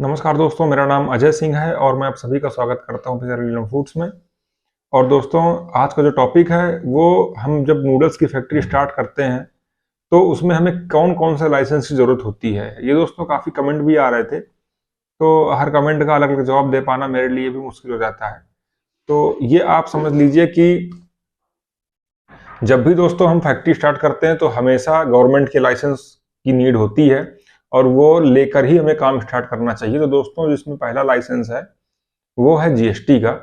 नमस्कार दोस्तों, मेरा नाम अजय सिंह है और मैं आप सभी का स्वागत करता हूं फिजर फूड्स में। और दोस्तों, आज का जो टॉपिक है वो हम जब नूडल्स की फैक्ट्री स्टार्ट करते हैं तो उसमें हमें कौन कौन से लाइसेंस की ज़रूरत होती है। ये दोस्तों काफ़ी कमेंट भी आ रहे थे, तो हर कमेंट का अलग अलग जवाब दे पाना मेरे लिए भी मुश्किल हो जाता है। तो ये आप समझ लीजिए कि जब भी दोस्तों हम फैक्ट्री स्टार्ट करते हैं तो हमेशा गवर्नमेंट के लाइसेंस की नीड होती है और वो लेकर ही हमें काम स्टार्ट करना चाहिए। तो दोस्तों, जिसमें पहला लाइसेंस है वो है जीएसटी का।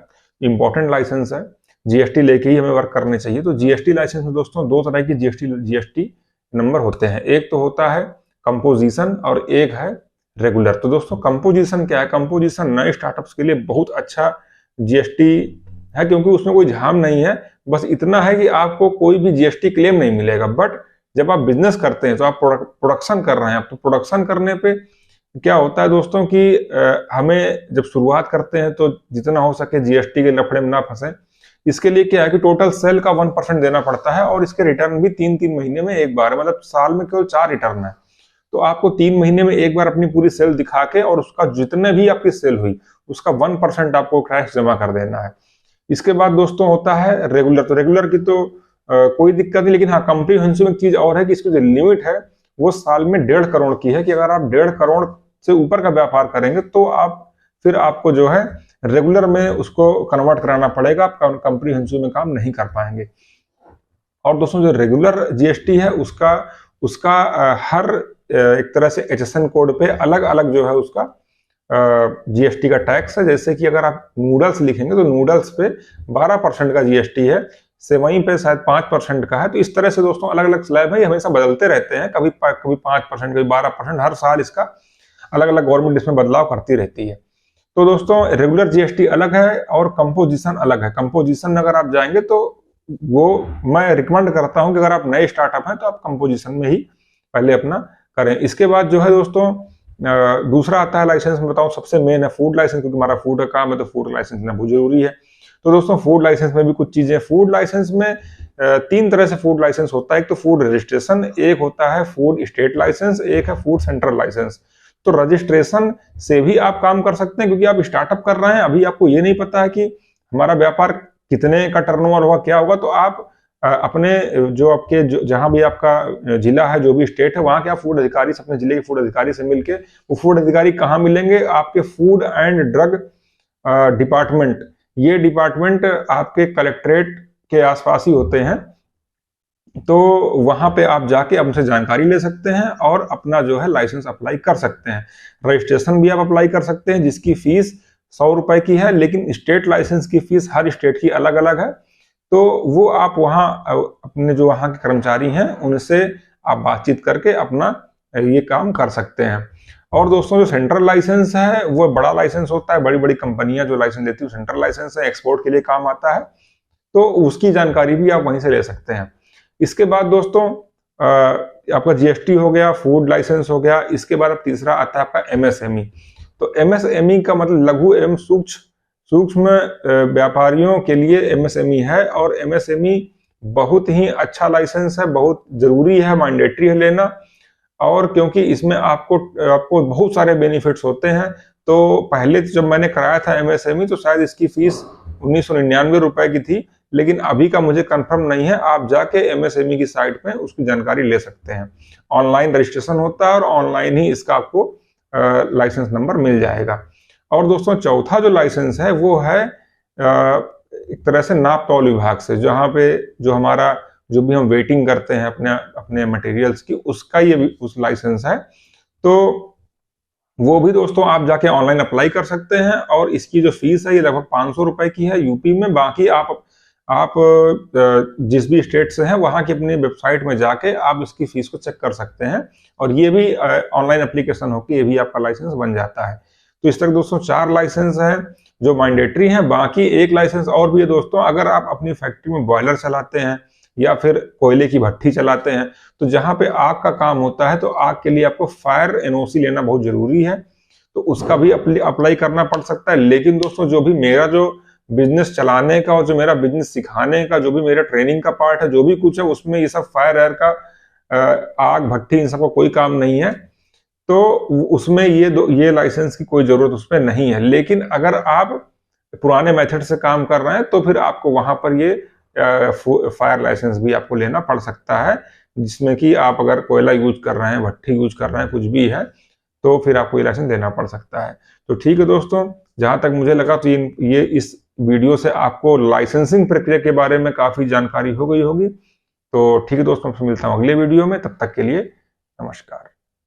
इम्पोर्टेंट लाइसेंस है, जीएसटी लेके ही हमें वर्क करने चाहिए। तो जीएसटी लाइसेंस में दोस्तों दो तरह की जीएसटी नंबर होते हैं। एक तो होता है कंपोजिशन और एक है रेगुलर। तो दोस्तों, कंपोजिशन क्या है? कंपोजिशन नए स्टार्टअप्स के लिए बहुत अच्छा जीएसटी है, क्योंकि उसमें कोई झाम नहीं है। बस इतना है कि आपको कोई भी जीएसटी क्लेम नहीं मिलेगा। बट जब आप बिजनेस करते हैं तो आप प्रोडक्शन कर रहे हैं, तो प्रोडक्शन करने पे क्या होता है दोस्तों कि हमें जब शुरुआत करते हैं तो जितना हो सके जीएसटी के लफड़े में ना फंसे। इसके लिए क्या है कि टोटल सेल का 1% देना पड़ता है और इसके रिटर्न भी 3-3 महीने में एक बार है। मतलब साल में केवल 4 रिटर्न है। तो आपको 3 महीने में एक बार अपनी पूरी सेल दिखा के और उसका जितने भी आपकी सेल हुई उसका 1% आपको कैश जमा कर देना है। इसके बाद दोस्तों होता है रेगुलर। तो रेगुलर की तो कोई दिक्कत नहीं, लेकिन हाँ, कंप्रीहेंसिव एक चीज और है कि इसकी जो लिमिट है वो साल में 1.5 करोड़ की है कि अगर आप 1.5 करोड़ से ऊपर का व्यापार करेंगे तो आप फिर आपको जो है रेगुलर में उसको कन्वर्ट कराना पड़ेगा। आप कंप्रीहेंसिव में काम नहीं कर पाएंगे। और दोस्तों, जो रेगुलर जीएसटी है उसका उसका हर एक तरह से एचएसएन कोड पे अलग अलग जो है उसका जीएसटी का टैक्स है। जैसे कि अगर आप नूडल्स लिखेंगे तो नूडल्स पे 12% का जीएसटी है, सेवई पे शायद 5% का है। तो इस तरह से दोस्तों अलग अलग स्लैब है, हमेशा बदलते रहते हैं। कभी 5%, कभी 12%, हर साल इसका अलग अलग गवर्नमेंट इसमें बदलाव करती रहती है। तो दोस्तों, रेगुलर जीएसटी अलग है और कंपोजिशन अलग है। कंपोजिशन अगर आप जाएंगे तो वो मैं रिकमेंड करता हूं कि अगर आप नए स्टार्टअप हैं तो आप कंपोजिशन में ही पहले अपना करें। इसके बाद जो है दोस्तों दूसरा आता है लाइसेंस में, बताऊं सबसे मेन है फूड लाइसेंस, क्योंकि हमारा फूड का काम है तो फूड लाइसेंस लेना बहुत जरूरी है। तो दोस्तों, फूड लाइसेंस में भी कुछ चीजें, फूड लाइसेंस में 3 तरह से फूड लाइसेंस होता है। एक तो फूड रजिस्ट्रेशन, एक होता है फूड स्टेट लाइसेंस, एक है फूड सेंट्रल लाइसेंस। तो रजिस्ट्रेशन से भी आप काम कर सकते हैं, क्योंकि आप स्टार्टअप कर रहे हैं, अभी आपको ये नहीं पता है कि हमारा व्यापार कितने का टर्नओवर होगा, क्या होगा। तो आप अपने जो आपके जहां भी आपका जिला है, जो भी स्टेट है, वहां के आप फूड अधिकारी से, अपने जिले के फूड अधिकारी से मिलके, वो फूड अधिकारी कहाँ मिलेंगे? आपके फूड एंड ड्रग डिपार्टमेंट। ये डिपार्टमेंट आपके कलेक्ट्रेट के आसपास ही होते हैं। तो वहां पे आप जाके हमसे जानकारी ले सकते हैं और अपना जो है लाइसेंस अप्लाई कर सकते हैं। रजिस्ट्रेशन भी आप अप्लाई कर सकते हैं, जिसकी फीस 100 रुपए की है, लेकिन स्टेट लाइसेंस की फीस हर स्टेट की अलग अलग है। तो वो आप वहाँ अपने जो वहाँ के कर्मचारी हैं उनसे आप बातचीत करके अपना ये काम कर सकते हैं। और दोस्तों, जो सेंट्रल लाइसेंस है वो बड़ा लाइसेंस होता है। बड़ी बड़ी कंपनियां जो लाइसेंस देती है सेंट्रल लाइसेंस है, एक्सपोर्ट के लिए काम आता है। तो उसकी जानकारी भी आप वहीं से ले सकते हैं। इसके बाद दोस्तों आपका जीएसटी हो गया, फूड लाइसेंस हो गया। इसके बाद अब तीसरा आता है आपका एमएसएमई। तो एमएसएमई का मतलब लघु एवं सूक्ष्म व्यापारियों के लिए एमएसएमई है। और एमएसएमई बहुत ही अच्छा लाइसेंस है, बहुत जरूरी है, मैंडेटरी है लेना। और क्योंकि इसमें आपको बहुत सारे बेनिफिट्स होते हैं। तो पहले जब मैंने कराया था एमएसएमई तो शायद इसकी फीस 1999 रुपए की थी, लेकिन अभी का मुझे कंफर्म नहीं है। आप जाके एमएसएमई की साइट पे उसकी जानकारी ले सकते हैं। ऑनलाइन रजिस्ट्रेशन होता है और ऑनलाइन ही इसका आपको लाइसेंस नंबर मिल जाएगा। और दोस्तों, चौथा जो लाइसेंस है वो है एक तरह से नाप तौल विभाग से, जहाँ पे जो भी हम वेटिंग करते हैं अपने अपने मटेरियल्स की, उसका ये उस लाइसेंस है। तो वो भी दोस्तों आप जाके ऑनलाइन अप्लाई कर सकते हैं और इसकी जो फीस है ये लगभग 500 रुपए की है यूपी में। बाकी आप जिस भी स्टेट से हैं वहां की अपनी वेबसाइट में जाके आप इसकी फीस को चेक कर सकते हैं और ये भी ऑनलाइन एप्लीकेशन होकर ये भी आपका लाइसेंस बन जाता है। तो इस तरह दोस्तों 4 लाइसेंस हैं जो मैंडेटरी हैं। बाकी एक लाइसेंस और भी है दोस्तों, अगर आप अपनी फैक्ट्री में बॉयलर चलाते हैं या फिर कोयले की भट्ठी चलाते हैं, तो जहां पे आग का काम होता है तो आग के लिए आपको फायर एनओसी लेना बहुत जरूरी है। तो उसका भी अप्लाई करना पड़ सकता है। लेकिन दोस्तों, जो भी मेरा जो बिजनेस चलाने का और जो मेरा बिजनेस सिखाने का जो भी मेरा ट्रेनिंग का पार्ट है, जो भी कुछ है, उसमें ये सब फायर एयर का आग भट्ठी इन सबका कोई काम नहीं है। तो उसमें ये लाइसेंस की कोई जरूरत उसमें नहीं है। लेकिन अगर आप पुराने मेथड से काम कर रहे हैं तो फिर आपको वहां पर ये फायर लाइसेंस भी आपको लेना पड़ सकता है, जिसमें कि आप अगर कोयला यूज कर रहे हैं, भट्ठी यूज कर रहे हैं, कुछ भी है, तो फिर आपको ये लाइसेंस लेना पड़ सकता है। तो ठीक है दोस्तों, जहां तक मुझे लगा तो ये इस वीडियो से आपको लाइसेंसिंग प्रक्रिया के बारे में काफी जानकारी हो गई होगी। तो ठीक है दोस्तों, मैं मिलता हूँ अगले वीडियो में, तब तक के लिए नमस्कार।